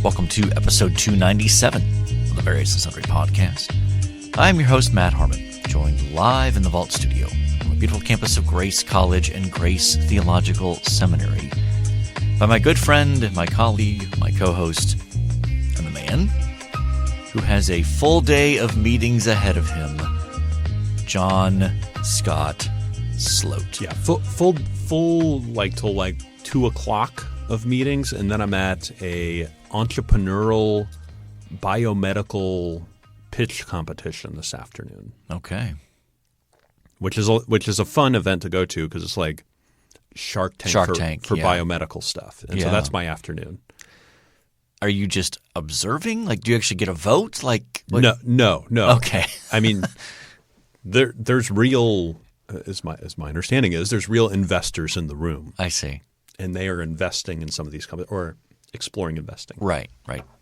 Welcome to episode 297 of the Various and Sundry podcast. I'm your host, Matt Harmon, joined live in the Vault Studio on the beautiful campus of Grace College and Grace Theological Seminary by my good friend, my colleague, my co-host, and the man who has a full day of meetings ahead of him, John Scott Sloat. Yeah, full like till like 2 o'clock of meetings, and then I'm at a entrepreneurial biomedical pitch competition this afternoon. Okay. Which is a fun event to go to because it's like Shark Tank for biomedical stuff. And so that's my afternoon. Are you just observing? Like, do you actually get a vote? Like, what? No. Okay. I mean, there's real, as my understanding is, there's real investors in the room. I see. And they are investing in some of these companies or exploring investing. Right.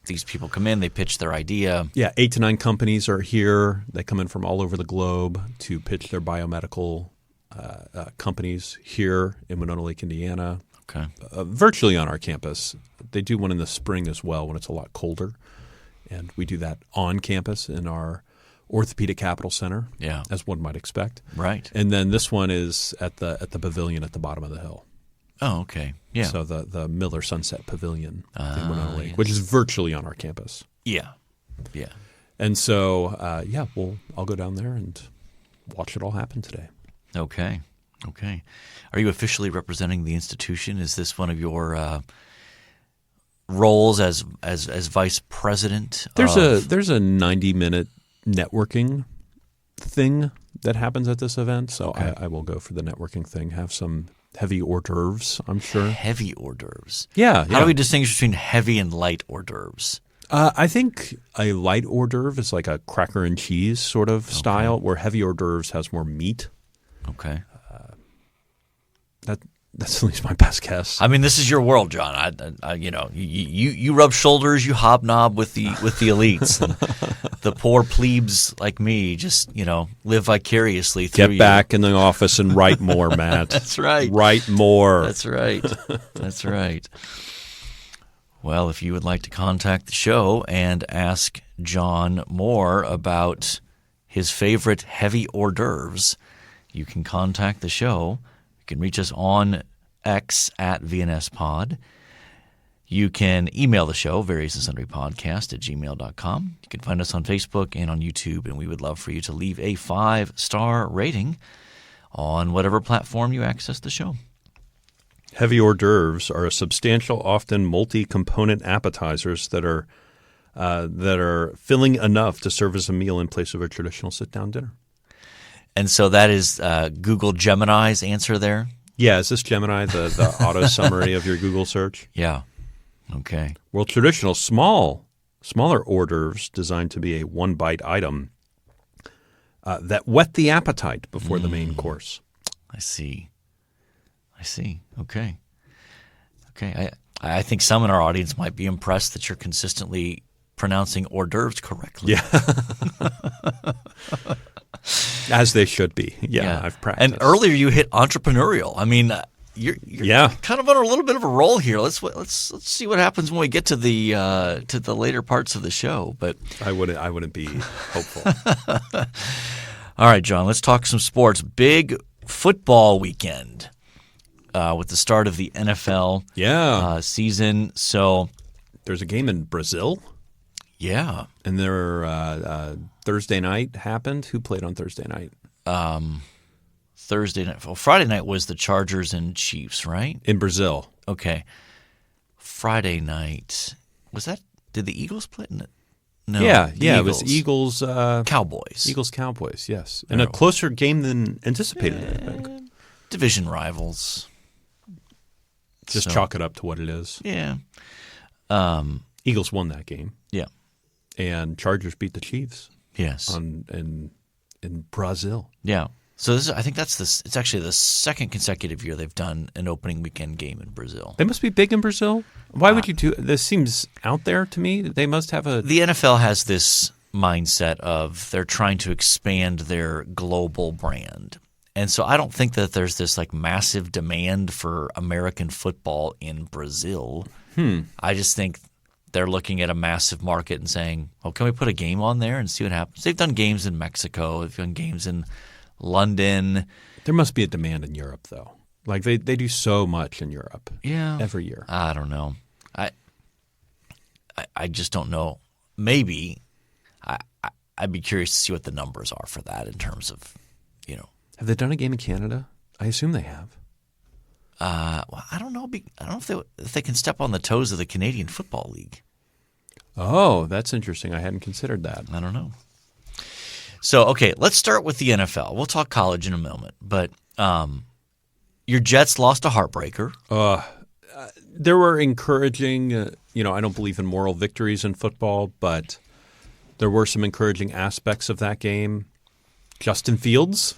These people come in, they pitch their idea. Yeah, 8 to 9 companies are here. They come in from all over the globe to pitch their biomedical companies here in Winona Lake, Indiana. Okay. Virtually on our campus. They do one in the spring as well when it's a lot colder. And we do that on campus in our Orthopedic Capital Center, as one might expect. Right. And then this one is at the pavilion at the bottom of the hill. Oh, okay. Yeah. So the Miller Sunset Pavilion in Winona Lake, which is virtually on our campus. Yeah. And so, I'll go down there and watch it all happen today. Okay. Are you officially representing the institution? Is this one of your roles as vice president? There's a 90-minute networking thing that happens at this event, so okay. I will go for the networking thing. Have some heavy hors d'oeuvres, I'm sure. Heavy hors d'oeuvres. Yeah. How do we distinguish between heavy and light hors d'oeuvres? I think a light hors d'oeuvre is like a cracker and cheese sort of style, where heavy hors d'oeuvres has more meat. Okay. That's at least my best guess. I mean, this is your world, John. You rub shoulders, you hobnob with the elites. And the poor plebes like me just, live vicariously through you. Get back in the office and write more, Matt. That's right. Write more. That's right. That's right. Well, if you would like to contact the show and ask John more about his favorite heavy hors d'oeuvres, you can contact the show. You can reach us on X at VNSPod. You can email the show, variousandsundarypodcast@gmail.com. You can find us on Facebook and on YouTube, and we would love for you to leave a 5-star rating on whatever platform you access the show. Heavy hors d'oeuvres are a substantial, often multi-component appetizers that are filling enough to serve as a meal in place of a traditional sit-down dinner. And so that is Google Gemini's answer there? Yeah. Is this Gemini the auto summary of your Google search? Yeah. Okay. Well, traditional smaller hors d'oeuvres designed to be a one-bite item that whet the appetite before the main course. I see. Okay. I think some in our audience might be impressed that you're consistently pronouncing hors d'oeuvres correctly. Yeah. As they should be. Yeah, I've practiced. And earlier you hit entrepreneurial. I mean, you're kind of on a little bit of a roll here. Let's see what happens when we get to the later parts of the show. But I wouldn't be hopeful. All right, John. Let's talk some sports. Big football weekend with the start of the NFL season. So there's a game in Brazil. Yeah. And Thursday night happened. Who played on Thursday night? Thursday night. Well, Friday night was the Chargers and Chiefs, right? In Brazil. Okay. Friday night. Was that – did the Eagles play? No. Yeah. It was Eagles Cowboys. Eagles Cowboys, yes. And a closer game than anticipated, I think. Division rivals. Just chalk it up to what it is. Yeah. Eagles won that game. Yeah. And Chargers beat the Chiefs. Yes. In Brazil. Yeah. So I think it's actually the second consecutive year they've done an opening weekend game in Brazil. They must be big in Brazil. Why would you do this? Seems out there to me. They must have The NFL has this mindset of they're trying to expand their global brand. And so I don't think that there's this like massive demand for American football in Brazil. I just think they're looking at a massive market and saying, well, can we put a game on there and see what happens? They've done games in Mexico. They've done games in London. There must be a demand in Europe, though. Like they do so much in Europe. Yeah. Every year. I don't know. I just don't know. Maybe I'd be curious to see what the numbers are for that in terms of, Have they done a game in Canada? I assume they have. Well, I don't know. I don't know if they can step on the toes of the Canadian Football League. Oh, that's interesting. I hadn't considered that. I don't know. So, okay, let's start with the NFL. We'll talk college in a moment. But your Jets lost a heartbreaker. There were encouraging, I don't believe in moral victories in football, but there were some encouraging aspects of that game. Justin Fields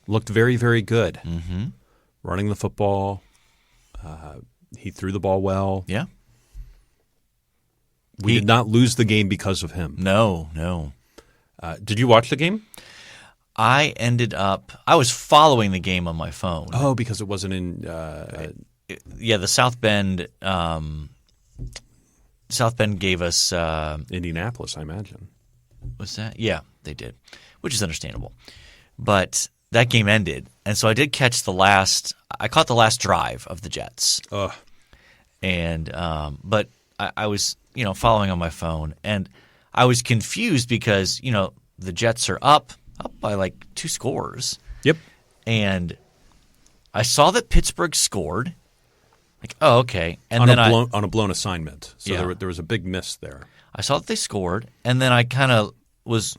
looked very, very good. Mm-hmm. Running the football. He threw the ball well. Yeah. We did not lose the game because of him. No. Did you watch the game? I was following the game on my phone. Oh, because it wasn't in the South Bend gave us Indianapolis, I imagine. Was that? Yeah, they did, which is understandable. But that game ended, and so I did catch I caught the last drive of the Jets. Ugh. And but I was, following on my phone, and I was confused because, the Jets are up by like 2 scores. Yep. And I saw that Pittsburgh scored. Like, oh, okay. And on a blown assignment. So Yeah. there was a big miss there. I saw that they scored, and then I kind of was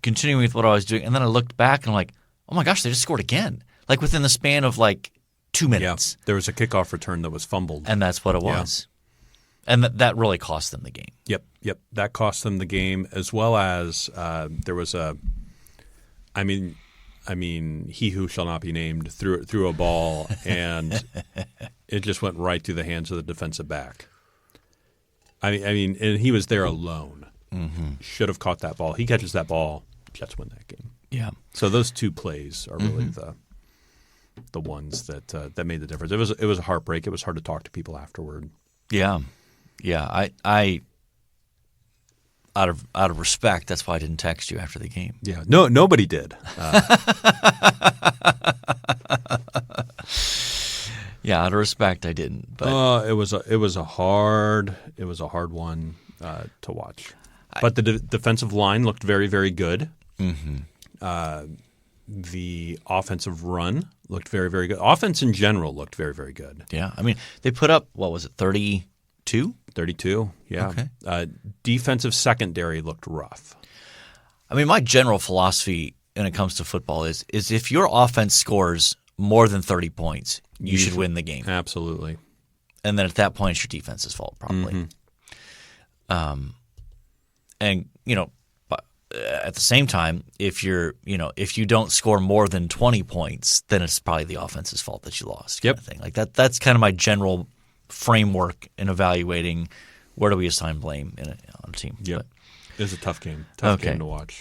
continuing with what I was doing, and then I looked back and I'm like, oh my gosh, they just scored again. Like within the span of like 2 minutes. Yeah. There was a kickoff return that was fumbled. And that's what it was. And that really cost them the game. Yep. That cost them the game, as well as there was he who shall not be named threw a ball, and it just went right through the hands of the defensive back. I mean, and he was there alone. Mm-hmm. Should have caught that ball. He catches that ball, Jets win that game. Yeah. So those 2 plays are really the ones that made the difference. It was a heartbreak. It was hard to talk to people afterward. Yeah. I out of respect, that's why I didn't text you after the game. Yeah. No, nobody did. Yeah, out of respect, I didn't. But it was a hard one to watch. But the defensive line looked very, very good. Mm-hmm. The offensive run looked very, very good. Offense in general looked very, very good. Yeah, I mean, they put up, what was it, 32? 32, yeah. Okay. Defensive secondary looked rough. I mean, my general philosophy when it comes to football is if your offense scores more than 30 points, you should win the game. Absolutely. And then at that point, it's your defense's fault, probably. Mm-hmm. And but at the same time, if you don't score more than 20 points, then it's probably the offense's fault that you lost. Kind of thing. Like that's kind of my general framework in evaluating where do we assign blame on a team. Yep. It was a tough game. Tough game to watch.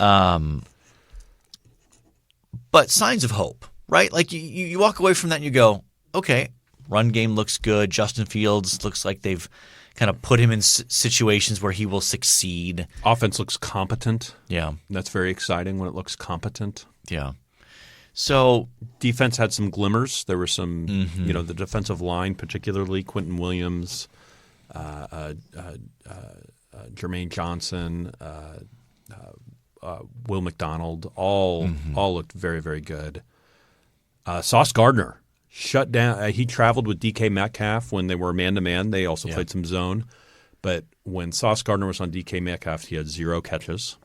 But signs of hope, right? Like you walk away from that and you go, okay, run game looks good. Justin Fields looks like they've kind of put him in situations where he will succeed. Offense looks competent. Yeah. That's very exciting when it looks competent. Yeah. So defense had some glimmers. There were some, the defensive line, particularly Quentin Williams, Jermaine Johnson, Will McDonald, all looked very, very good. Sauce Gardner shut down. He traveled with DK Metcalf when they were man-to-man. They also played some zone. But when Sauce Gardner was on DK Metcalf, he had 0 catches.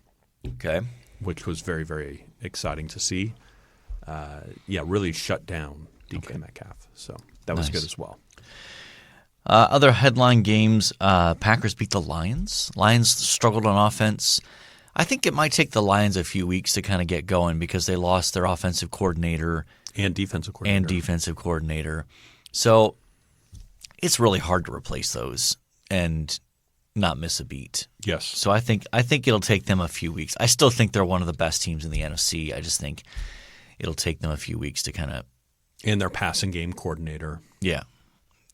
Okay. Which was very, very exciting to see. Really shut down DK Metcalf. So that was good as well. Other headline games, Packers beat the Lions. Lions struggled on offense. I think it might take the Lions a few weeks to kind of get going because they lost their offensive coordinator. And defensive coordinator. So it's really hard to replace those and not miss a beat. Yes. So I think it'll take them a few weeks. I still think they're one of the best teams in the NFC. I just think it'll take them a few weeks to kind of – And their passing game coordinator. Yeah.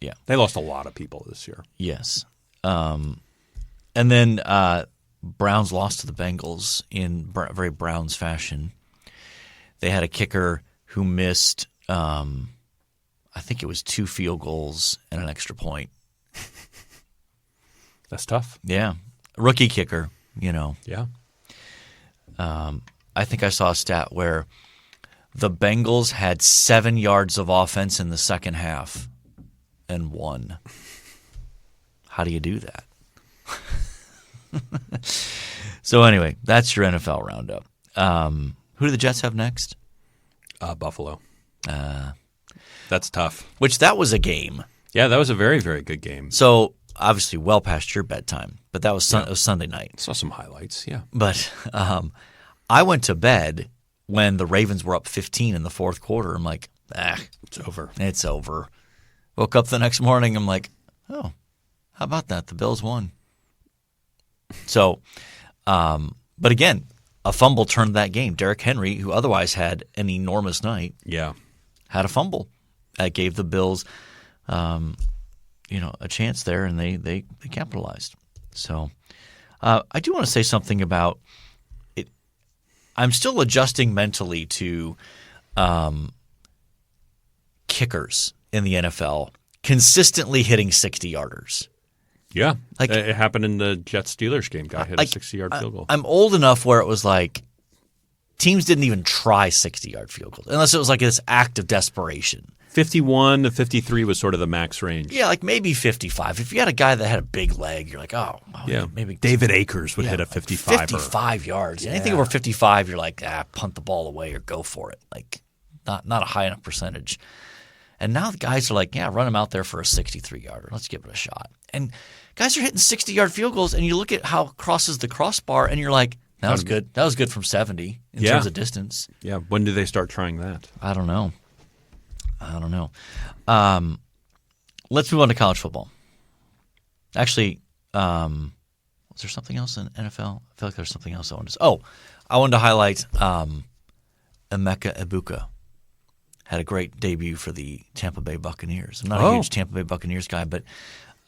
Yeah. They lost a lot of people this year. Yes. And then Browns lost to the Bengals in very Browns fashion. They had a kicker who missed, I think it was 2 field goals and an extra point. That's tough. Yeah. Rookie kicker, Yeah. I think I saw a stat where the Bengals had 7 yards of offense in the second half and won. How do you do that? So anyway, that's your NFL roundup. Who do the Jets have next? Buffalo. That's tough. That was a game. Yeah, that was a very, very good game. So obviously well past your bedtime, but that was, it was Sunday night. Saw some highlights, yeah. But I went to bed when the Ravens were up 15 in the fourth quarter. I'm like, it's over. It's over. Woke up the next morning. I'm like, oh, how about that? The Bills won. So, but again, a fumble turned that game. Derrick Henry, who otherwise had an enormous night, had a fumble that gave the Bills, a chance there, and they capitalized. So, I do want to say something about it. I'm still adjusting mentally to kickers in the NFL consistently hitting 60-yarders. Yeah, it happened in the Jets-Steelers game. Guy hit a 60-yard field goal. I'm old enough where it was like teams didn't even try 60-yard field goals unless it was like this act of desperation. 51 to 53 was sort of the max range. Yeah, like maybe 55. If you had a guy that had a big leg, you're like, maybe David Akers would hit a 55. 55 yards. Yeah. Anything over 55, you're like, punt the ball away or go for it. Like not a high enough percentage. And now the guys are like, run him out there for a 63-yarder. Let's give it a shot. And guys are hitting 60-yard field goals, and you look at how it crosses the crossbar, and you're like, that was good. That was good from 70 in terms of distance. Yeah. When do they start trying that? I don't know. Let's move on to college football. Actually, was there something else in NFL? I feel like there's something else I wanted to say. Oh, I wanted to highlight Emeka Egbuka. Had a great debut for the Tampa Bay Buccaneers. I'm not a huge Tampa Bay Buccaneers guy, but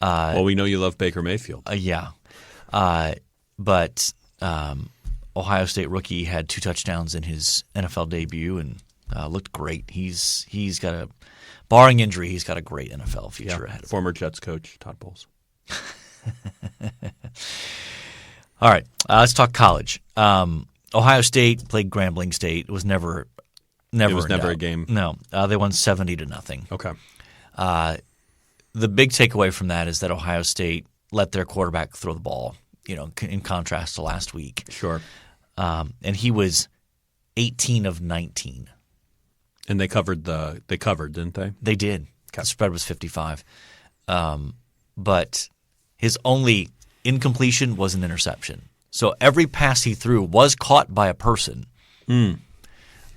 well, we know you love Baker Mayfield. But Ohio State rookie had 2 touchdowns in his NFL debut and looked great. He's got barring injury, he's got a great NFL future ahead of him. Former Jets coach Todd Bowles. All right, let's talk college. Ohio State played Grambling State. It was never a game. No, they won 70-0. Okay. The big takeaway from that is that Ohio State let their quarterback throw the ball, in contrast to last week. Sure. And he was 18 of 19. And they covered, didn't they? They did. Okay. The spread was 55. But his only incompletion was an interception. So every pass he threw was caught by a person.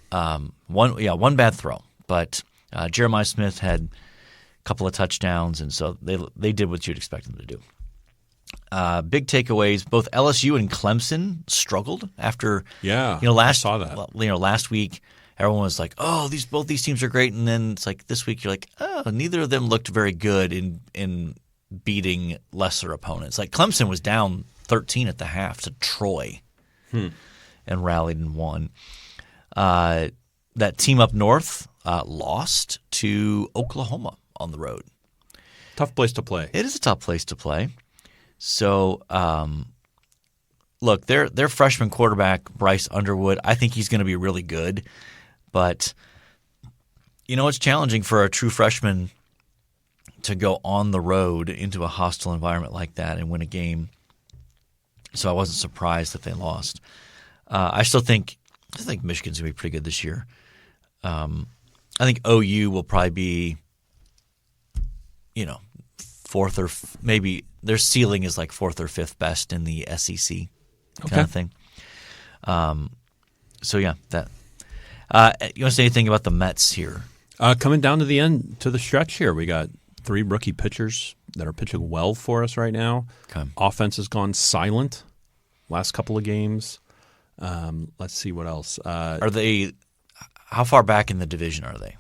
One bad throw. But Jeremiah Smith had a couple of touchdowns, and so they did what you'd expect them to do. Big takeaways: both LSU and Clemson struggled after. I saw that. Last week everyone was like, "Oh, both these teams are great," and then it's like this week you're like, "Oh, neither of them looked very good in beating lesser opponents." Like Clemson was down 13 at the half to Troy, and rallied and won. That team up north lost to Oklahoma on the road. Tough place to play. It is a tough place to play. So, look, their freshman quarterback, Bryce Underwood, I think he's going to be really good. But, it's challenging for a true freshman to go on the road into a hostile environment like that and win a game. So I wasn't surprised that they lost. I think Michigan's going to be pretty good this year. I think OU will probably be, fourth or maybe their ceiling is like 4th or 5th best in the SEC kind of thing. So yeah, that. You want to say anything about the Mets here? Coming down to the end, to the stretch here, we got 3 rookie pitchers that are pitching well for us right now. Okay. Offense has gone silent last couple of games. Let's see what else. Are they? How far back in the division are they?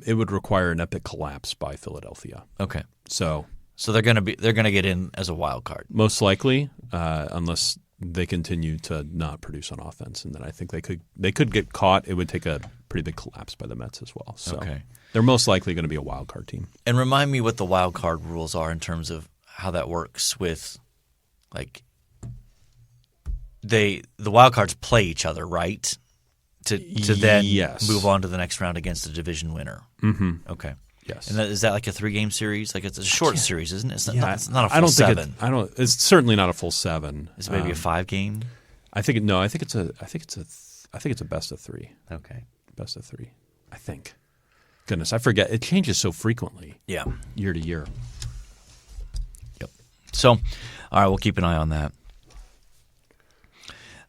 It would require an epic collapse by Philadelphia. Okay. So So they're gonna get in as a wild card. Most likely, unless they continue to not produce on offense, and then I think they could get caught. It would take a pretty big collapse by the Mets as well. So they're most likely going to be a wild card team. And remind me what the wild card rules are in terms of how that works with, like, the wild cards play each other, right? To then move on to the next round against the division winner. Mm-hmm. Okay. Yes. And is that like a 3-game series? Like, it's a short series, isn't it? It's not a full I don't 7. Think it's certainly not a full 7. Is it maybe a 5-game? I think it's a best of 3. Okay. Best of 3. I think. Goodness, I forget. It changes so frequently. Yeah. Year to year. Yep. So, all right, we'll keep an eye on that.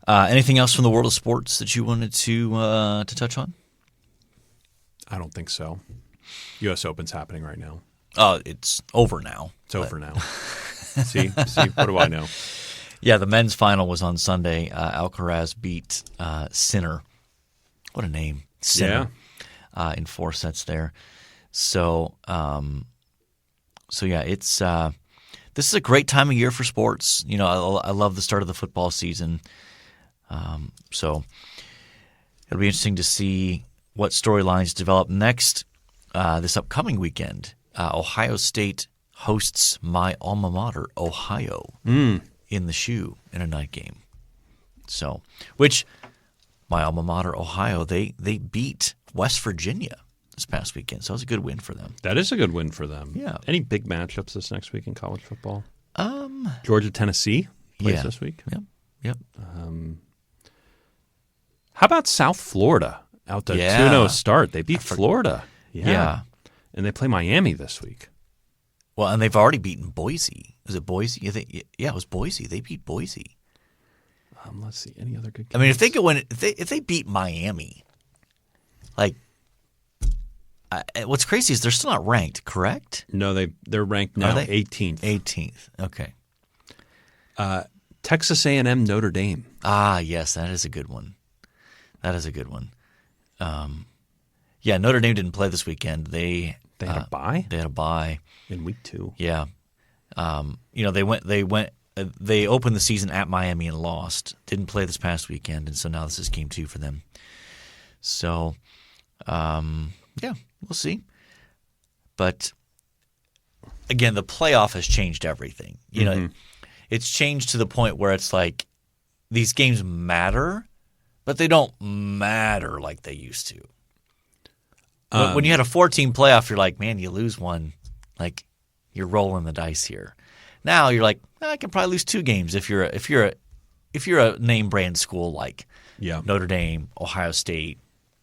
Anything else from the world of sports that you wanted to touch on? I don't think so. U.S. Open's happening right now. It's over now. It's over now. See, what do I know? Yeah, the men's final was on Sunday. Alcaraz beat Sinner. What a name, Sinner. Yeah. In 4 sets there. So yeah, it's this is a great time of year for sports. You know, I love the start of the football season. So it'll be interesting to see what storylines develop next this upcoming weekend. Ohio State hosts my alma mater, Ohio, in the Shoe in a night game. So, which my alma mater, Ohio, they beat West Virginia this past weekend. So it was a good win for them. That is a good win for them. Yeah. Any big matchups this next week in college football? Georgia, Tennessee plays this week. Yep. How about South Florida? Out to 2-0 start. They beat Florida. Yeah. And they play Miami this week. Well, and they've already beaten Boise. Was it Boise? Yeah, it was Boise. They beat Boise. Let's see. Any other good games? I mean, if they beat Miami, like, what's crazy is they're still not ranked, correct? No, they're ranked now 18th. 18th. Okay. Texas A&M, Notre Dame. Ah, yes, that is a good one. Yeah, Notre Dame didn't play this weekend. They had a bye. They had a bye in week 2. Yeah, they opened the season at Miami and lost. Didn't play this past weekend, and so now this is game 2 for them. So, yeah, we'll see. But again, the playoff has changed everything. You know, it's changed to the point where it's like these games matter, but they don't matter like they used to. When you had a 4-team playoff, you're like, man, you lose one, like you're rolling the dice here. Now you're like, I can probably lose 2 games if you're a name brand school like Notre Dame, Ohio State,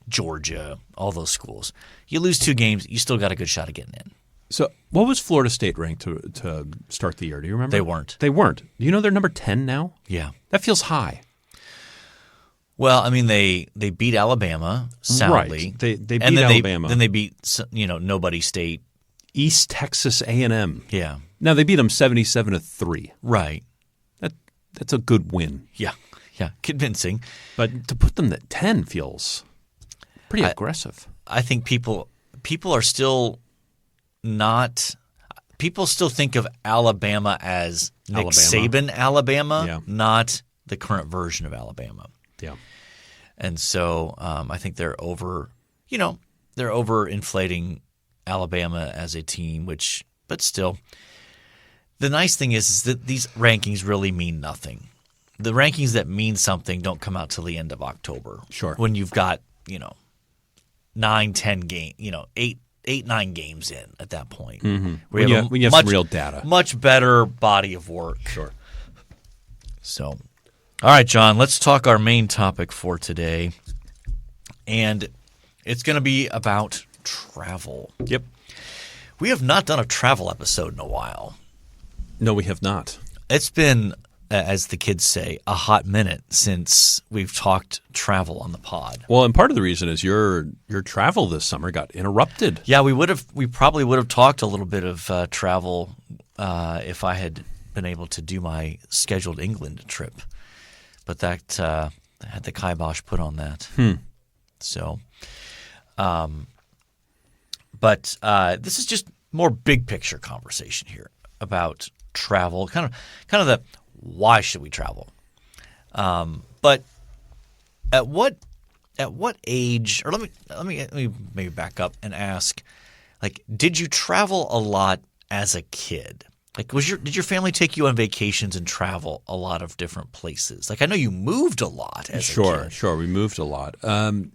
Georgia, all those schools. You lose 2 games, you still got a good shot at getting in. So what was Florida State ranked to start the year? Do you remember? They weren't. Do you know they're number 10 now? Yeah. That feels high. Well, I mean, they beat Alabama soundly. Right. They beat Alabama. Then they beat nobody state. East Texas A&M. Yeah. Now they beat them 77-3. Right. That's a good win. Yeah. Convincing. But to put them at 10 feels pretty aggressive. I think people are still not. People still think of Alabama as Nick Saban Alabama, not the current version of Alabama. Yeah. And so I think they're overinflating Alabama as a team, but still. The nice thing is that these rankings really mean nothing. The rankings that mean something don't come out till the end of October. Sure. When you've got, 9, 10 games, 8, 9 games in at that point. Mm-hmm. When you have some real data. Much better body of work. Sure. So, all right, John, let's talk our main topic for today. And it's going to be about travel. Yep. We have not done a travel episode in a while. No, we have not. It's been, as the kids say, a hot minute since we've talked travel on the pod. Well, and part of the reason is your travel this summer got interrupted. Yeah, we probably would have talked a little bit of travel if I had been able to do my scheduled England trip. But that had the kibosh put on that. So, but this is just more big picture conversation here. about travel, kind of the why should we travel? But at what age? Or let me maybe back up and ask, like, did you travel a lot as a kid? Like, did your family take you on vacations and travel a lot of different places? Like, I know you moved a lot as a kid. Sure. We moved a lot. We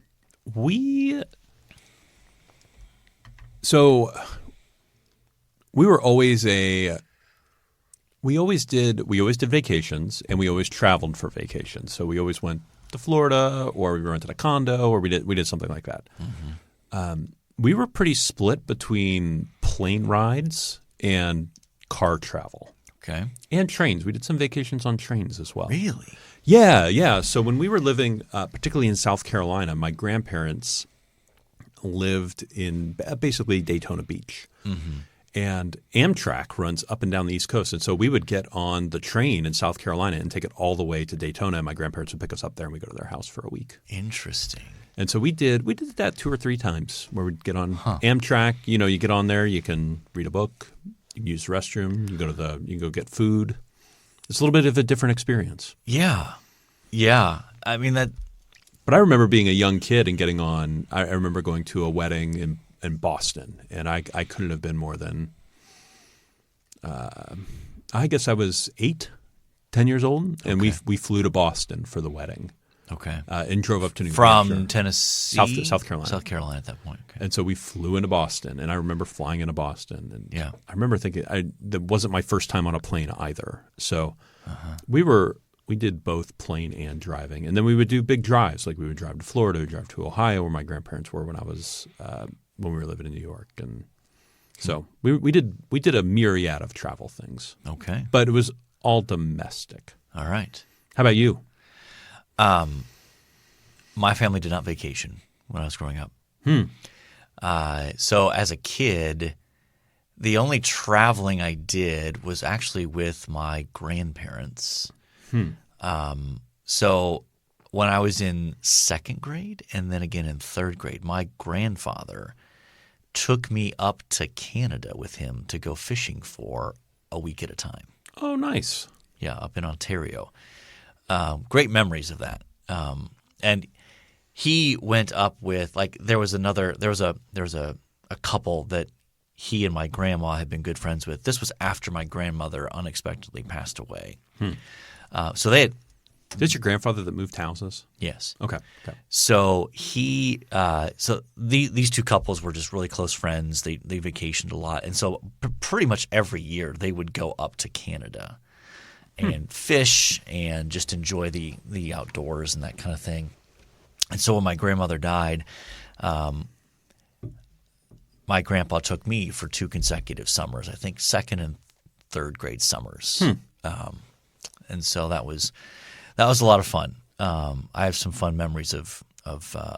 always did vacations, and we always traveled for vacations. So we always went to Florida, or we rented a condo, or we did something like that. Mm-hmm. We were pretty split between plane rides and car travel. Okay. And trains. We did some vacations on trains as well. Really? Yeah. So when we were living, particularly in South Carolina, my grandparents lived in basically Daytona Beach. Mm-hmm. And Amtrak runs up and down the East Coast. And so we would get on the train in South Carolina and take it all the way to Daytona. And my grandparents would pick us up there, and we'd go to their house for a week. Interesting. And so we did that 2 or 3 times, where we'd get on Amtrak. You know, you get on there, you can read a book, you can use the restroom, you can go get food. It's a little bit of a different experience. Yeah. I mean that. But I remember being a young kid and getting on. I remember going to a wedding in Boston, and I couldn't have been more than, I guess I was 8, 10 years old, and we flew to Boston for the wedding. Okay. And drove up to New Hampshire. From Tennessee? South Carolina. South Carolina at that point. Okay. And so we flew into Boston, and I remember flying into Boston. And yeah. I remember thinking that wasn't my first time on a plane either. So we did both plane and driving. And then we would do big drives. Like we would drive to Florida, we'd drive to Ohio, where my grandparents were when we were living in New York. And so we did a myriad of travel things. Okay. But it was all domestic. All right. How about you? My family did not vacation when I was growing up. So as a kid, the only traveling I did was actually with my grandparents. So when I was in 2nd grade and then again in 3rd grade, my grandfather took me up to Canada with him to go fishing for a week at a time. Oh, nice. Yeah, up in Ontario. Great memories of that. And he went up with, like, there was a couple that he and my grandma had been good friends with. This was after my grandmother unexpectedly passed away. So they had. Is this your grandfather that moved houses? Yes. Okay. So these two couples were just really close friends. They vacationed a lot, and so pretty much every year they would go up to Canada and fish and just enjoy the outdoors and that kind of thing. And so when my grandmother died, my grandpa took me for 2 consecutive summers. I think 2nd and 3rd grade summers. And so that was a lot of fun. I have some fun memories of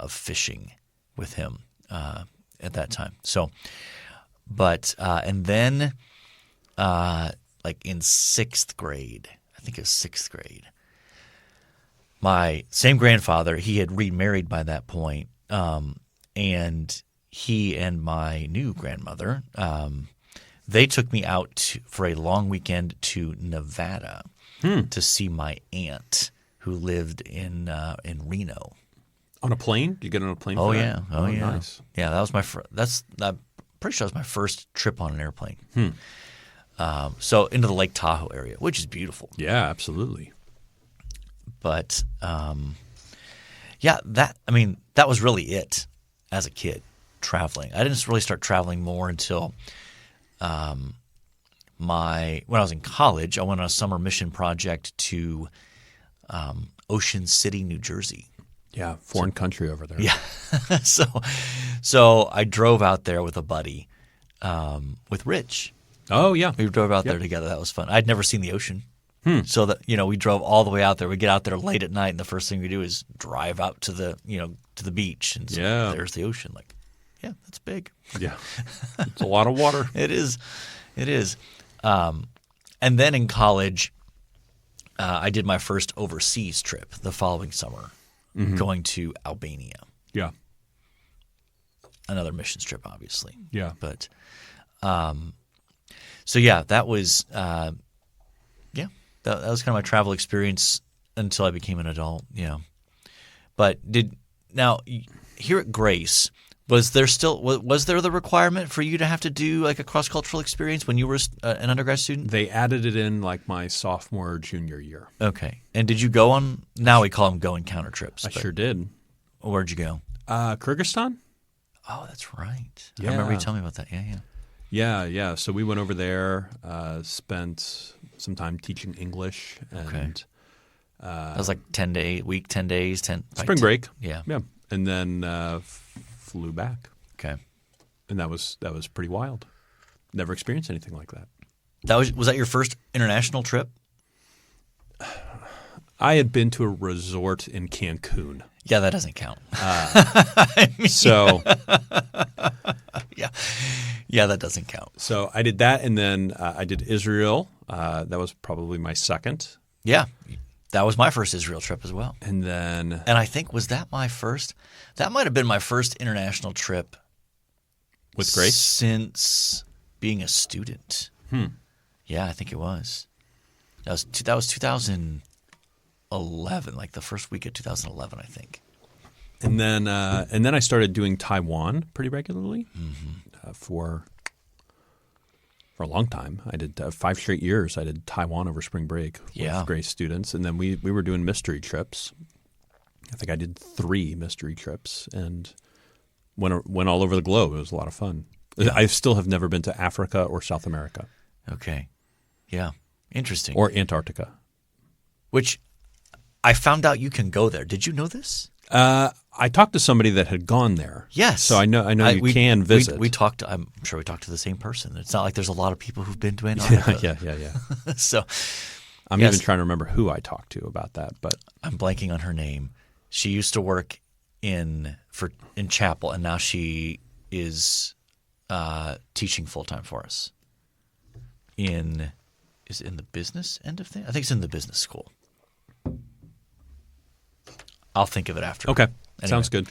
fishing with him at that time. So, but and then like in 6th grade, I think it was 6th grade, my same grandfather, he had remarried by that point, and he and my new grandmother, they took me out for a long weekend to Nevada to see my aunt who lived in Reno. On a plane? Did you get on a plane? Oh for yeah, that? oh yeah, nice. Yeah. That was my I'm pretty sure that was my first trip on an airplane. So into the Lake Tahoe area, which is beautiful. Yeah, absolutely. But that was really it as a kid, traveling. I didn't really start traveling more until when I was in college. I went on a summer mission project to Ocean City, New Jersey. Yeah, foreign country over there. Yeah. So I drove out there with a buddy, with Rich. Oh, yeah. We drove out there together. That was fun. I'd never seen the ocean. So that, we drove all the way out there. We get out there late at night, and the first thing we do is drive out to the beach. And so there's the ocean. Like, yeah, that's big. Yeah. It's a lot of water. It is. And then in college, I did my first overseas trip the following summer, going to Albania. Yeah. Another missions trip, obviously. Yeah. But So yeah, that was that was kind of my travel experience until I became an adult. Yeah, but here at Grace, was there the requirement for you to have to do like a cross-cultural experience when you were an undergrad student? They added it in like my sophomore or junior year. Okay, and did you go on? Now we call them go encounter trips. I sure did. Where'd you go? Kyrgyzstan. Oh, that's right. Yeah. I remember you telling me about that. Yeah. Yeah. So we went over there, spent some time teaching English, and That was like 10 days. Spring break. Yeah. And then flew back. Okay. And that was pretty wild. Never experienced anything like that. Was that your first international trip? I had been to a resort in Cancun. Yeah, that doesn't count. So yeah, that doesn't count. So I did that, and then I did Israel. That was probably my second. Yeah, that was my first Israel trip as well. And I think, was that my first? That might have been my first international trip with Grace since being a student. Yeah, I think it was. That was 2011, like the first week of 2011, I think. And then I started doing Taiwan pretty regularly for a long time. I did 5 straight years. I did Taiwan over spring break with Grace students, and then we were doing mystery trips. I think I did 3 mystery trips and went all over the globe. It was a lot of fun. Yeah. I still have never been to Africa or South America. Okay. Yeah. Interesting. Or Antarctica. Which I found out you can go there. Did you know this? I talked to somebody that had gone there. Yes. So I know you can visit. I'm sure we talked to the same person. It's not like there's a lot of people who've been to Antarctica. Yeah. So I'm even trying to remember who I talked to about that, but I'm blanking on her name. She used to work in chapel, and now she is teaching full time for us. Is it in the business end of things? I think it's in the business school. I'll think of it after. Okay. Anyway. Sounds good.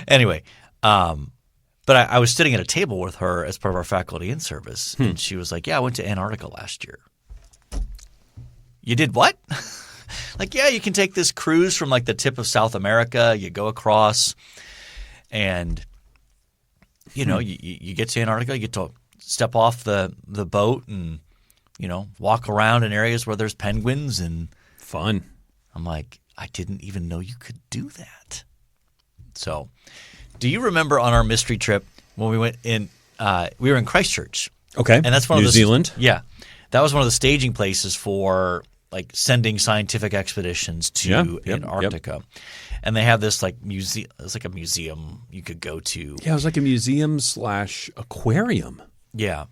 Anyway, but I was sitting at a table with her as part of our faculty in service, and she was like, yeah, I went to Antarctica last year. You did what? Like, yeah, you can take this cruise from like the tip of South America. You go across and, you know, you get to Antarctica. You get to step off the boat and, you know, walk around in areas where there's penguins and fun. I'm like, I didn't even know you could do that. So, do you remember on our mystery trip when we went in? We were in Christchurch. Okay, and that's one New of Zealand. Yeah, that was one of the staging places for like sending scientific expeditions to Antarctica. Yep. And they have this like museum. It's like a museum you could go to. Yeah, it was like a museum/aquarium. Yeah,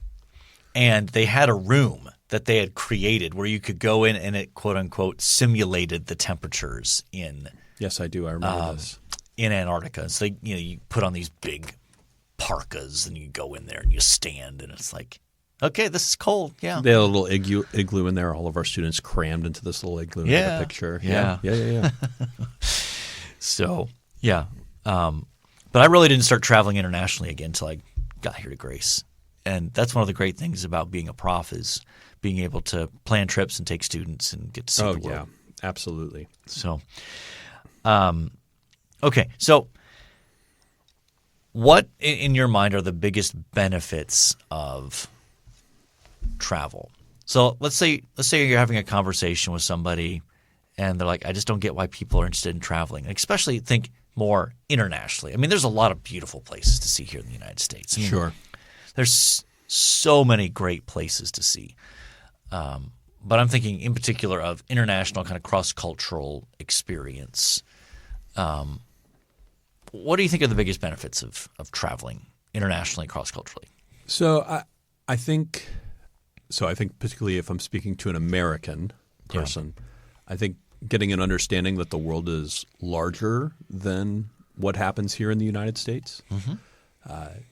and they had a room that they had created where you could go in and it quote unquote simulated the temperatures in. Yes, I do. I remember this. In Antarctica. So you put on these big parkas and you go in there and you stand and it's like, okay, this is cold. Yeah. They had a little igloo in there. All of our students crammed into this little igloo and had a picture. Yeah. So, yeah. But I really didn't start traveling internationally again until I got here to Grace. And that's one of the great things about being a prof is being able to plan trips and take students and get to see the world. Oh, yeah. Absolutely. So, okay. So what in your mind are the biggest benefits of travel? So let's say you're having a conversation with somebody and they're like, I just don't get why people are interested in traveling. Especially think more internationally. I mean, there's a lot of beautiful places to see here in the United States. I mean, sure. There's so many great places to see. But I'm thinking in particular of international kind of cross-cultural experience. What do you think are the biggest benefits of traveling internationally, cross-culturally? So I think particularly if I'm speaking to an American person, I think getting an understanding that the world is larger than what happens here in the United States. Mm-hmm.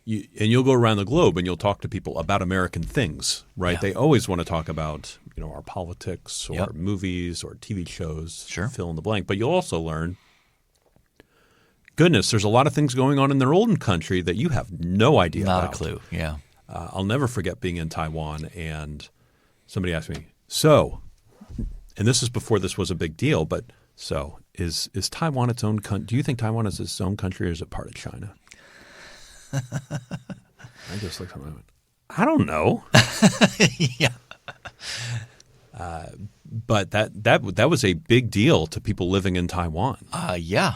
You'll go around the globe and you'll talk to people about American things, right? Yeah. They always want to talk about our politics or movies or TV shows, fill in the blank. But you'll also learn, goodness, there's a lot of things going on in their own country that you have no idea about. Not a clue, yeah. I'll never forget being in Taiwan and somebody asked me, so, and this is before this was a big deal, but so is Taiwan its own country? Do you think Taiwan is its own country or is it part of China? I just looked at him and went, I don't know. Yeah. But that was a big deal to people living in Taiwan. Yeah.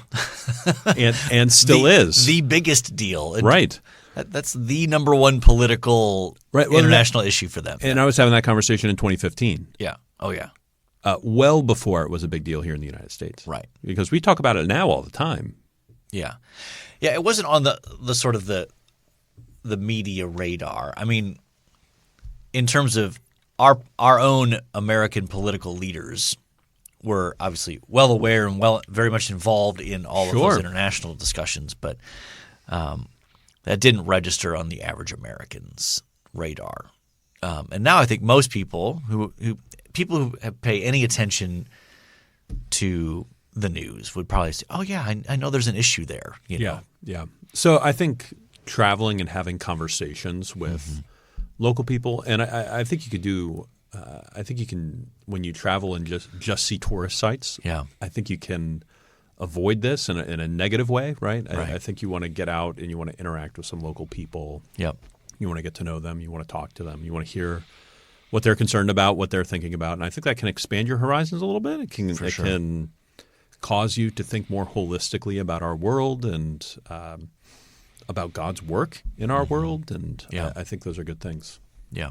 and still is. The biggest deal. Right. That's the number one political international issue for them. And I was having that conversation in 2015. Yeah. Oh, yeah. Well before it was a big deal here in the United States. Right. Because we talk about it now all the time. Yeah. Yeah, it wasn't on the sort of the media radar. I mean, in terms of our own American political leaders were obviously well aware and very much involved in all of those international discussions, but that didn't register on the average American's radar. And now I think most people who pay any attention to the news would probably say, "Oh yeah, I know there's an issue there." You know? Yeah. So I think traveling and having conversations with local people, and I think you could do. I think you can when you travel and just see tourist sites. Yeah, I think you can avoid this in a negative way, right? I think you want to get out and you want to interact with some local people. Yep. You want to get to know them. You want to talk to them. You want to hear what they're concerned about, what they're thinking about, and I think that can expand your horizons a little bit. It can cause you to think more holistically about our world and about God's work in our world, and I think those are good things. Yeah.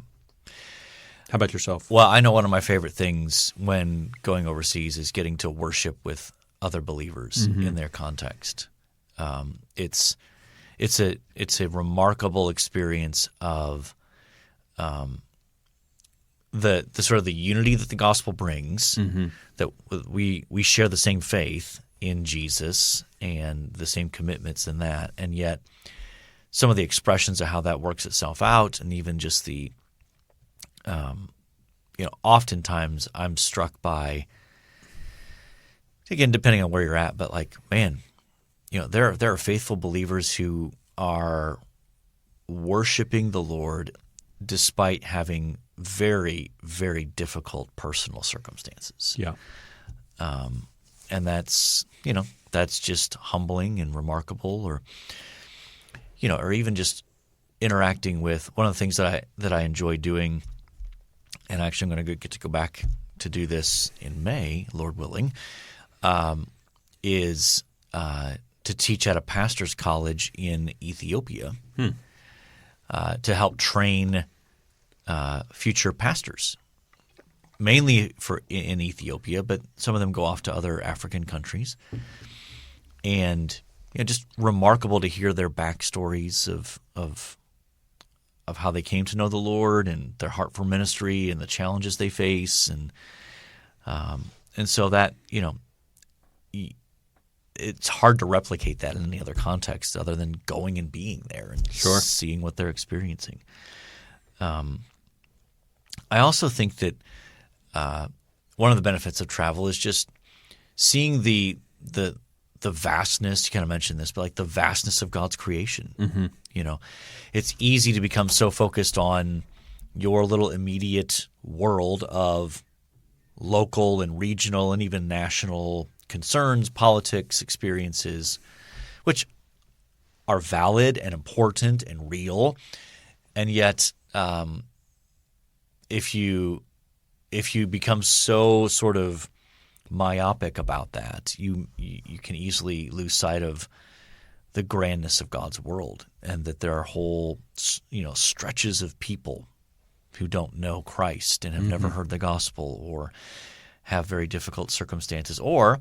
How about yourself? Well, I know one of my favorite things when going overseas is getting to worship with other believers in their context. It's a remarkable experience of the sort of the unity that the gospel brings, that we share the same faith in Jesus and the same commitments in that, and yet some of the expressions of how that works itself out, and even just the oftentimes I'm struck by, again, depending on where you're at, but like, man, there are faithful believers who are worshiping the Lord despite having very, very difficult personal circumstances. Yeah. And that's just humbling and remarkable, or even just interacting with one of the things that I enjoy doing, and actually I'm going to get to go back to do this in May, Lord willing, is to teach at a pastor's college in Ethiopia to help train future pastors, mainly in Ethiopia, but some of them go off to other African countries. And just remarkable to hear their backstories of how they came to know the Lord and their heart for ministry and the challenges they face, and so that it's hard to replicate that in any other context other than going and being there and seeing what they're experiencing. I also think that one of the benefits of travel is just seeing the vastness. You kind of mentioned this, but like the vastness of God's creation. It's easy to become so focused on your little immediate world of local and regional and even national concerns, politics, experiences, which are valid and important and real. And yet, if you become so sort of myopic about that, you can easily lose sight of the grandness of God's world, and that there are whole stretches of people who don't know Christ and have never heard the gospel, or have very difficult circumstances, or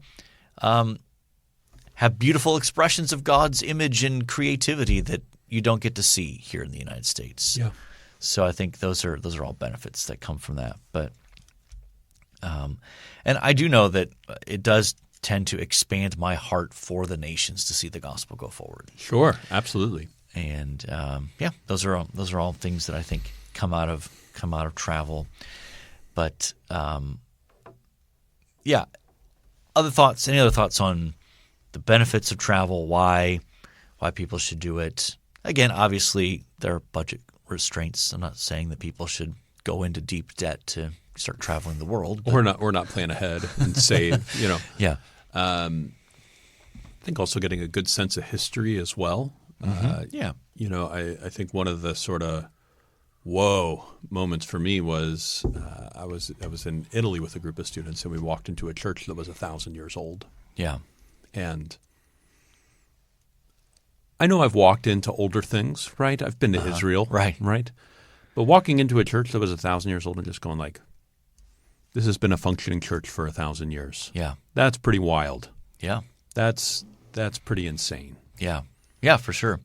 have beautiful expressions of God's image and creativity that you don't get to see here in the United States. Yeah. So I think those are all benefits that come from that. But and I do know that it does tend to expand my heart for the nations to see the gospel go forward. Sure, absolutely. And those are all things that I think come out of travel. But other thoughts? Any other thoughts on the benefits of travel? Why people should do it? Again, obviously there are budget restraints. I'm not saying that people should go into deep debt to start traveling the world. Or not plan ahead and save, Yeah. I think also getting a good sense of history as well. Yeah. I think one of the sort of whoa moments for me was I was in Italy with a group of students, and we walked into a church that was 1,000 years old. Yeah. And I know I've walked into older things, right? I've been to Israel, right? But walking into a church that was 1,000 years old and just going like, this has been a functioning church for 1,000 years. Yeah. That's pretty wild. Yeah. That's pretty insane. Yeah. Yeah, for sure.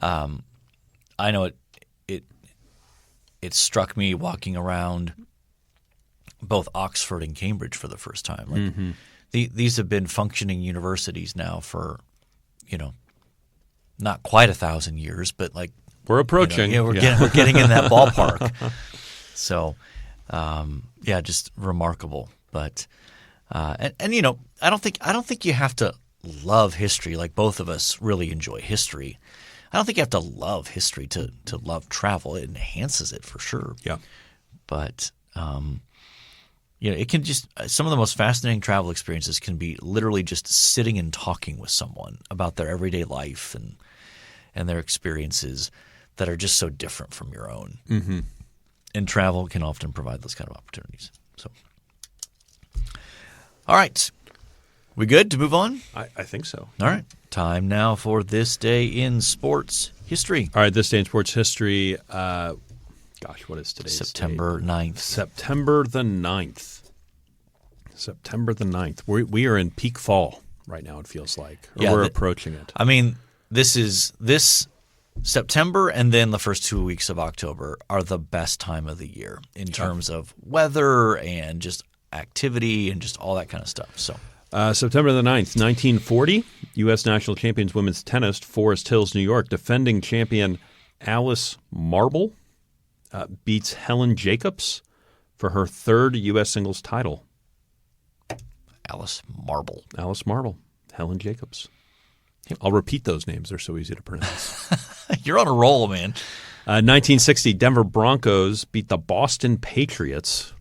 I know it struck me walking around both Oxford and Cambridge for the first time. Like these have been functioning universities now for, not quite 1,000 years, but like we're approaching. We're getting in that ballpark. So, just remarkable. But and I don't think you have to love history like both of us really enjoy history. I don't think you have to love history to love travel. It enhances it for sure. Yeah. But it can just some of the most fascinating travel experiences can be literally just sitting and talking with someone about their everyday life and their experiences that are just so different from your own. Mm-hmm. And travel can often provide those kind of opportunities. So, all right. We good to move on? I think so. All right. Time now for This Day in Sports History. All right. This Day in Sports History. What is today's September date? 9th. September the 9th. September the 9th. We are in peak fall right now, it feels like. Or we're approaching it. I mean, this September and then the first 2 weeks of October are the best time of the year in terms of weather and just activity and just all that kind of stuff. So September the 9th, 1940, U.S. national champions women's tennis, Forest Hills, New York, defending champion Alice Marble beats Helen Jacobs for her third U.S. singles title. Alice Marble, Helen Jacobs. I'll repeat those names. They're so easy to pronounce. You're on a roll, man. 1960, Denver Broncos beat the Boston Patriots.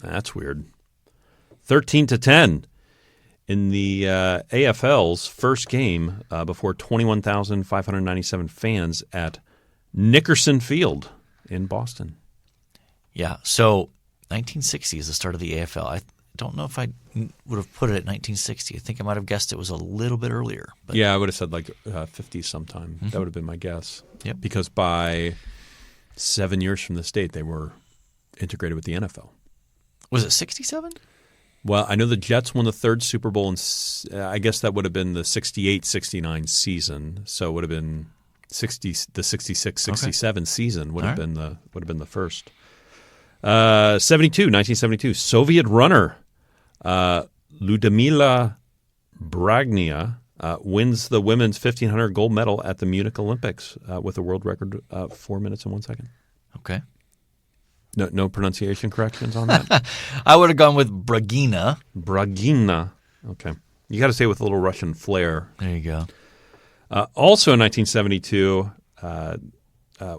That's weird. 13-10 in the AFL's first game before 21,597 fans at Nickerson Field in Boston. Yeah, so 1960 is the start of the AFL. I don't know if I would have put it at 1960. I think I might have guessed it was a little bit earlier. But yeah, I would have said like 50 sometime. Mm-hmm. That would have been my guess. Yep. Because by 7 years from this date, they were integrated with the NFL. Was it 67? Well, I know the Jets won the third Super Bowl, and I guess that would have been the 68-69 season. So it would have been the 66-67 season would have been the first. 1972, Soviet runner Ludmila Bragnia wins the women's 1,500 gold medal at the Munich Olympics with a world record 4 minutes and 1 second. Okay. No pronunciation corrections on that? I would have gone with Bragina. Bragina. Okay. You got to say it with a little Russian flair. There you go. Also in 1972,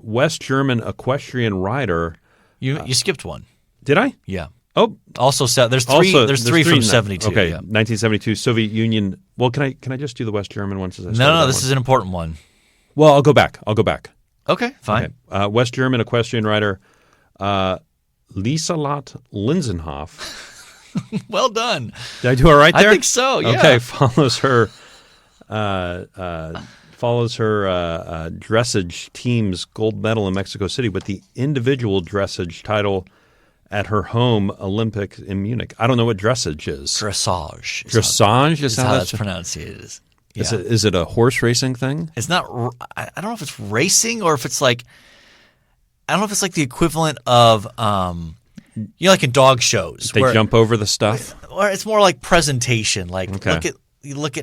West German equestrian rider. You skipped one. Did I? Yeah. Oh, also there's three. There's three from 72. Okay, yeah. 1972, Soviet Union. Well, can I just do the West German one? No, this is an important one. Well, I'll go back. Okay, fine. Okay. West German equestrian rider Lieselot Linsenhoff. Well done. Did I do all right there? I think so. Yeah. Okay. Follows her dressage team's gold medal in Mexico City with the individual dressage title at her home Olympic in Munich. I don't know what dressage is. Dressage. Dressage is how that's pronounced. Yeah. Is it a horse racing thing? It's not. I don't know if it's racing or if it's like. I don't know if it's like the equivalent of, like in dog shows. They jump over the stuff? Or it's more like presentation. Like, look at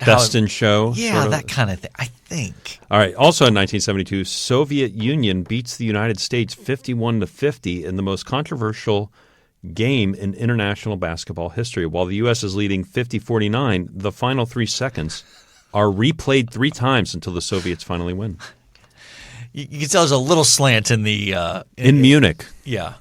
how. Best in show? Yeah, sort of. that kind of thing, I think. All right. Also in 1972, Soviet Union beats the United States 51-50 in the most controversial game in international basketball history. While the U.S. is leading 50-49, the final 3 seconds are replayed 3 times until the Soviets finally win. You can tell there's a little slant in the in Munich. Yeah.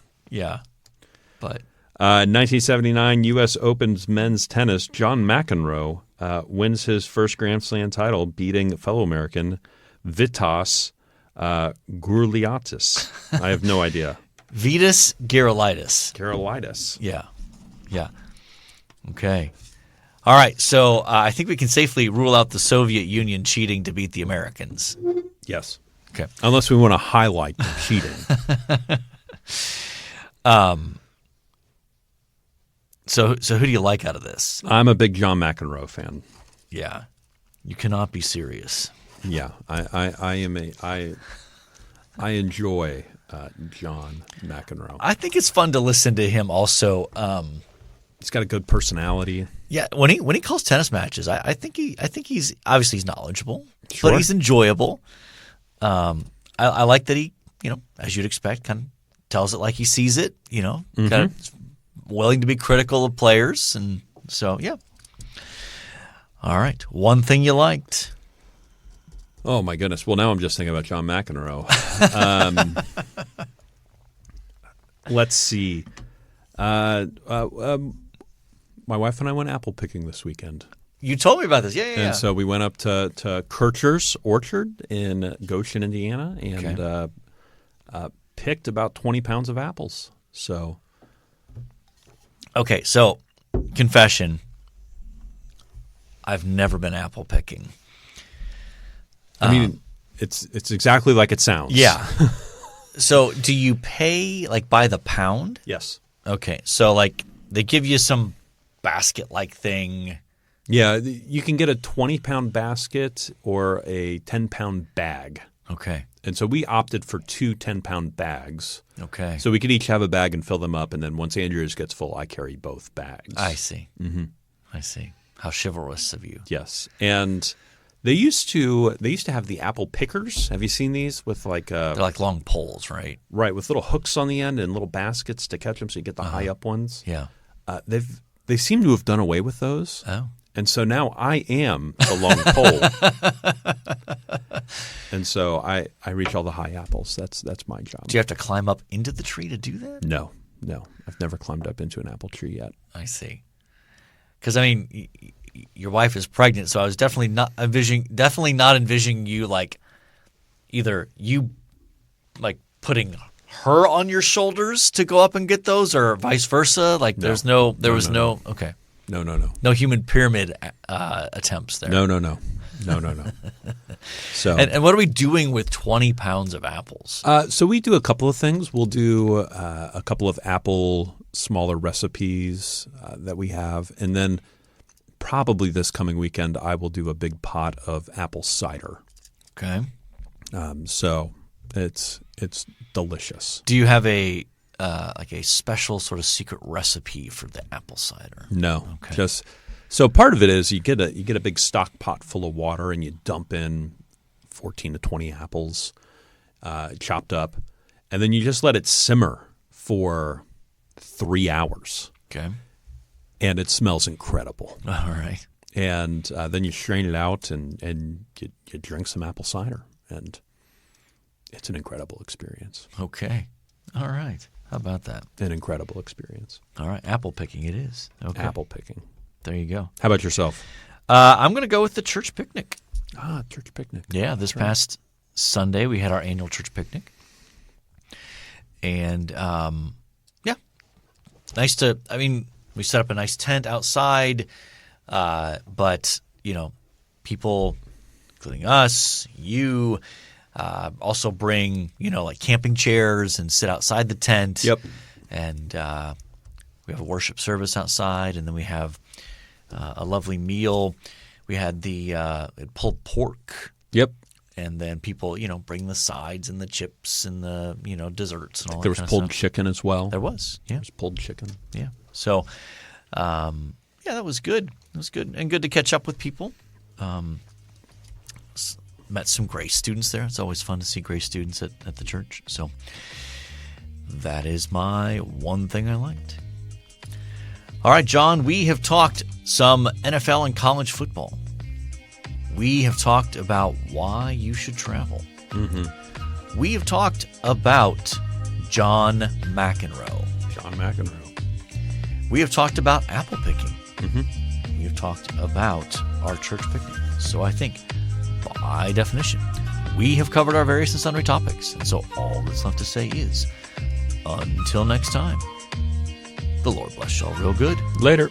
But 1979 U.S. Open's men's tennis. John McEnroe wins his first Grand Slam title, beating fellow American Vitas Gerulaitis. I have no idea. Vitas Gerulaitis. Yeah. Okay. All right. So I think we can safely rule out the Soviet Union cheating to beat the Americans. Yes. Okay. Unless we want to highlight the cheating. So who do you like out of this? I'm a big John McEnroe fan. Yeah. You cannot be serious. Yeah, I enjoy John McEnroe. I think it's fun to listen to him also. He's got a good personality. Yeah, when he calls tennis matches, I think he's obviously he's knowledgeable, Sure. but he's enjoyable. I like that he, as you'd expect, kind of tells it like he sees it. Kind of willing to be critical of players, and so yeah. All right, one thing you liked. Oh my goodness! Well, now I'm just thinking about John McEnroe. Let's see. My wife and I went apple picking this weekend. You told me about this, yeah. And so we went up to Kircher's Orchard in Goshen, Indiana, and picked about 20 pounds of apples. So, okay, so confession: I've never been apple picking. I mean, it's exactly like it sounds. Yeah. So, do you pay by the pound? Yes. Okay, so they give you some basket-like thing. Yeah, you can get a 20-pound basket or a 10-pound bag. Okay. And so we opted for 2 10-pound bags. Okay. So we could each have a bag and fill them up, and then once Andrew's gets full, I carry both bags. I see. Mm-hmm. I see. How chivalrous of you. Yes. And they used to have the apple pickers. Have you seen these with they're like long poles, right? Right, with little hooks on the end and little baskets to catch them, so you get the high up ones. Yeah. They seem to have done away with those. Oh. And so now I am the long pole. And so I reach all the high apples. That's my job. Do you have to climb up into the tree to do that? No. I've never climbed up into an apple tree yet. I see. Because your wife is pregnant, so I was definitely not envisioning you either you putting her on your shoulders to go up and get those, or vice versa. There was no. Okay. No human pyramid attempts there. No. So and what are we doing with 20 pounds of apples? So we do a couple of things. We'll do a couple of apple smaller recipes that we have, and then probably this coming weekend I will do a big pot of apple cider. Okay. So it's delicious. Do you have a special sort of secret recipe for the apple cider? No. Okay. So part of it is you get a big stock pot full of water and you dump in 14 to 20 apples chopped up, and then you just let it simmer for 3 hours. Okay. And it smells incredible. All right. And then you strain it out and you drink some apple cider, and it's an incredible experience. Okay. All right. How about that? An incredible experience. All right. Apple picking it is. Okay. Apple picking. There you go. How about yourself? I'm going to go with the church picnic. Church picnic. Yeah, this past Sunday we had our annual church picnic. And, nice to, we set up a nice tent outside, but, people, including us, you, also bring, camping chairs and sit outside the tent. Yep. And we have a worship service outside, and then we have a lovely meal. We had the pulled pork. Yep. And then people, bring the sides and the chips and the, desserts and all that There was kind of pulled stuff. chicken as well. There was, yeah. There was pulled chicken. Yeah. So, that was good. It was good. And good to catch up with people. Met some Grace students there. It's always fun to see Grace students at the church. So that is my one thing I liked. All right, John, we have talked some NFL and college football. We have talked about why you should travel. Mm-hmm. we have talked about John McEnroe. John McEnroe. We have talked about apple picking. We have talked about our church picnic. So I think, by definition, we have covered our various and sundry topics. And so all that's left to say is, until next time, the Lord bless y'all real good. Later.